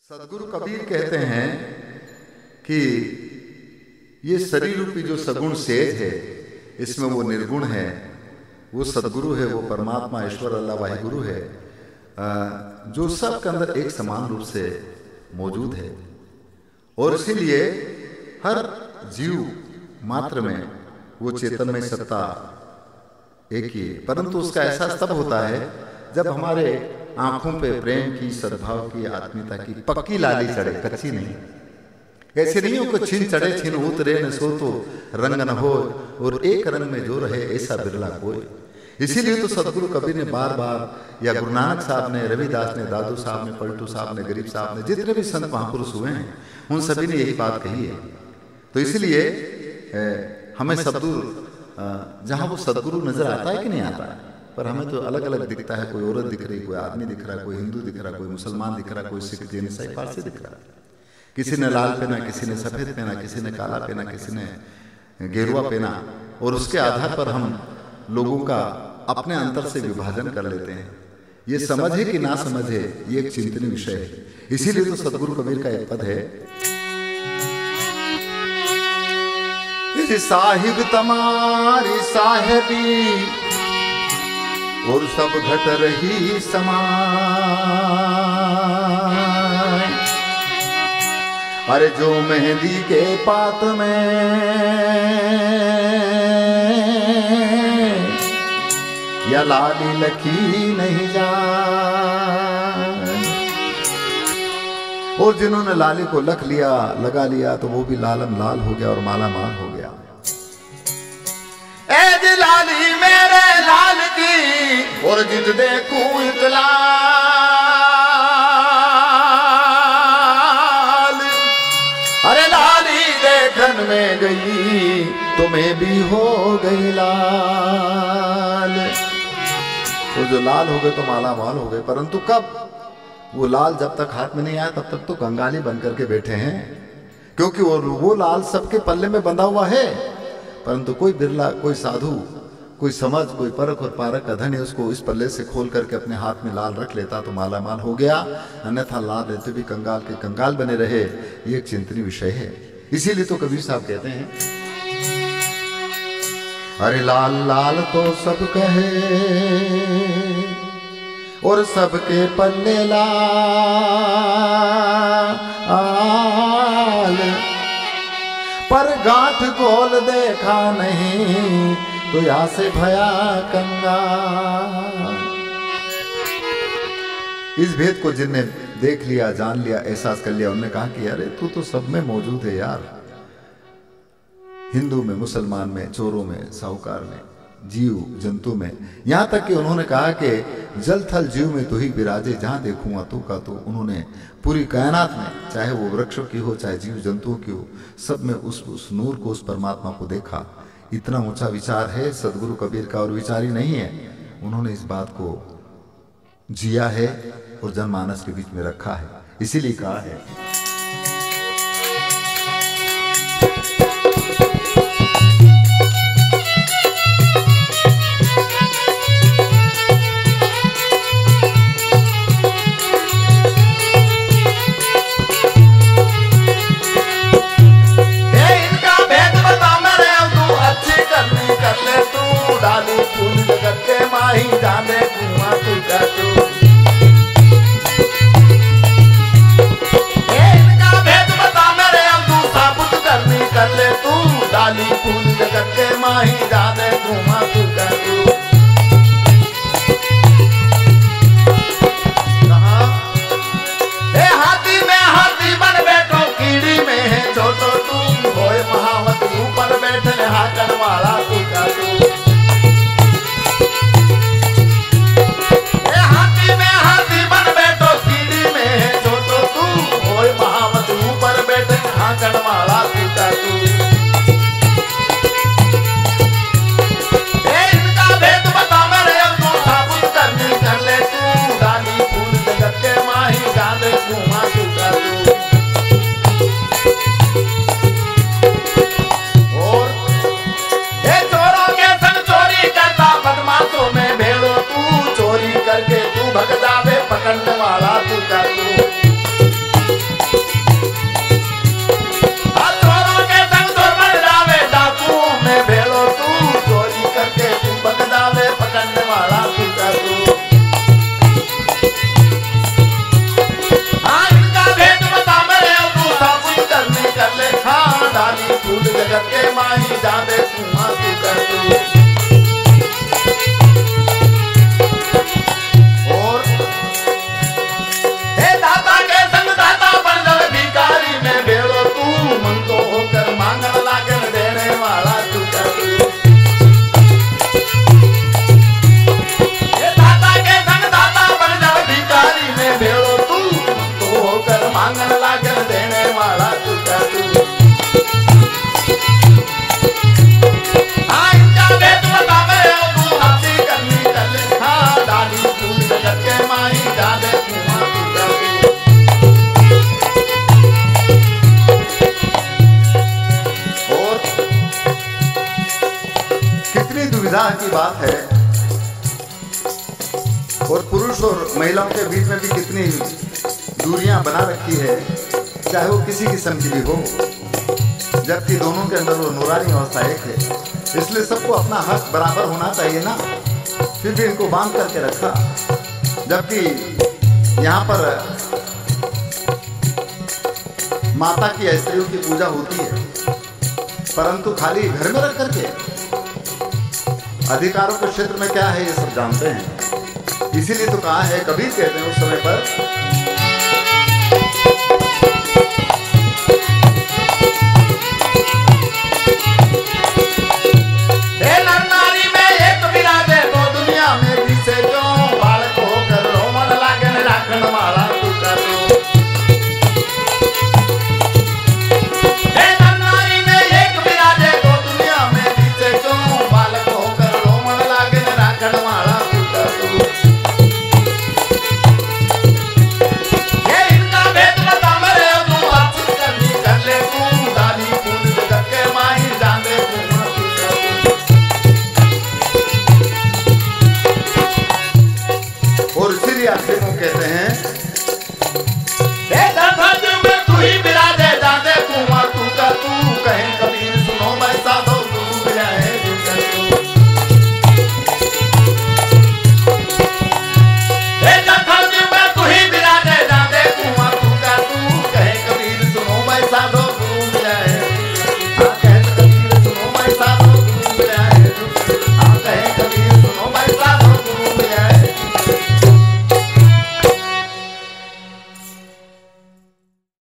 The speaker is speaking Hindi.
सदगुरु कबीर कहते हैं कि ये शरीर रूपी जो सगुण सेज है, इसमें वो निर्गुण है, वो सदगुरु है, वो परमात्मा ईश्वर अल्लाह वाहिगुरु है, जो सबके अंदर एक समान रूप से मौजूद है। और इसीलिए हर जीव मात्र में वो चेतनमय सत्ता एक ही है, परंतु उसका एहसास तब होता है जब हमारे आंखों पे प्रेम की, सद्भाव की, आत्मीयता की पक्की लाली चढ़े, कच्ची नहीं। ऐसे नहीं हो कि छिन चढ़े छिन उतरे न सो तो रंग न हो, और एक रंग में जो रहे ऐसा बिरला कोई। इसीलिए तो सदगुरु कबीर ने बार बार, या गुरु नानक साहब ने, रविदास ने, दादू साहब ने, पलटू साहब ने, गरीब साहब ने, जितने भी संत महापुरुष हुए हैं उन सभी ने यही बात कही है। तो इसलिए हमें सदगुरु, जहाँ वो सदगुरु नजर आता है कि नहीं आता है, पर हमें तो अलग अलग दिखता है। कोई औरत दिख रही, कोई आदमी दिख रहा, कोई हिंदू दिख रहा, कोई मुसलमान दिख रहा, कोई सिख, जैन, ईसाई, पारसी दिख रहा। किसी ने लाल पहना, किसी ने सफेद पहना, किसी ने काला पहना, किसी ने गेरुआ पहना, और उसके आधार पर हम लोगों का अपने अंतर से विभाजन कर लेते हैं। ये समझ है कि ना समझ है, ये एक चिंतनीय विषय है। इसीलिए तो सदगुरु कबीर का एक पद है, साहिब तमारी साहेबी और सब घट रही समान। अरे जो मेहंदी के पात में या लाली लखी नहीं जान, और जिन्होंने लाली को लख लिया, लगा लिया, तो वो भी लालम लाल हो गया और माला माल हो गया। ए लाली मेरे लाल की और जित देखूं इतलाल, अरे लाली देखन में गई तो मैं भी हो गई लाल। तो जो लाल हो गए तो माला माल हो गए, परंतु कब? वो लाल जब तक हाथ में नहीं आया तब तक तो कंगाली बन करके बैठे हैं, क्योंकि वो लाल सबके पल्ले में बंधा हुआ है। परंतु कोई बिरला, कोई साधु, कोई समझ, कोई परख और पारक का धनी उसको इस पल्ले से खोल करके it हाथ में लाल रख लेता तो माला माल हो गया, अन्यथा लाल रहते भी कंगाल के कंगाल बने रहे। ये एक चिंतनीय विषय है। इसीलिए तो कबीर साहब कहते हैं, अरे लाल लाल तो सब कहे और सबके पल्ले लाल, पर गांठ गोल देखा नहीं तो यहाँ से भया कंगाल। इस भेद को जिनने देख लिया, जान लिया, एहसास कर लिया, उन्होंने कहा कि अरे तू तो सब में मौजूद है यार, हिंदू में, मुसलमान में, चोरों में, साहूकार में, जीव जंतु में। यहां तक कि उन्होंने कहा कि जल थल जीव में तू ही विराजे, जहां देखूंगा तू का तू। उन्होंने पूरी कायनात में, चाहे वो वृक्षों की हो, चाहे जीव जंतुओं की हो, सब में उस नूर को, उस परमात्मा को देखा। इतना ऊंचा विचार है सदगुरु कबीर का, और विचारी नहीं है। उन्होंने इस बात को जिया है और जनमानस के बीच में रखा है। इसीलिए कहा है, जाने कुआं तू का तू, इनका भेद बता मेरे, अब तू साबुत करनी कर ले तू, डाली फूल जगत के माही, जाने कुआं तू का तू। कहाँ ए हाथी में हाथी बन बैठो, कीड़ी में है छोटो तू, होए महावत ऊपर बैठे हाकड़ वाला तू का तू। इनका भेद बता मेरे, अब तू साबुत करनी कर ले तू, डाली फूल जगत के माही, जाने कुआं तू का तू। और ये चोरों के संग चोरी करता, बदमाशों में भेड़ो तू, चोरी करके तू भग जावे, पकड़ने वाला तू का तू। माही जादे कुआं तू कर तू। और हे दाता के संग दाता बन जावे भिखारी में भेड़ो तू, मन तो होकर मांगन लागन देने वाला तू कर तू। हे दाता के संग दाता बन जावे भिखारी में भेड़ो तू, मन तो होकर मांगन लागन देने वाला तू कर तू। हाँ इनका भेद बतावे तू हंसी करनी कर ले, हाँ डाली फूल जगत के माही जादे कुआं तू कर तू। और कितनी दुविधा की बात है, और पुरुष और महिलाओं के बीच में भी कितनी दूरियां बना रखी है, चाहे वो किसी किस्म की भी हो, जबकि दोनों के अंदर वो नूरानी अवस्था एक है। इसलिए सबको अपना हक बराबर होना चाहिए ना, फिर भी इनको बांध करके रखा। जबकि यहाँ पर माता की स्त्रियों की पूजा होती है, परंतु खाली घर में रख करके। अधिकारों के क्षेत्र में क्या है ये सब जानते हैं, इसीलिए तो कहा है, कबीर कहते हैं उस समय पर कहते हैं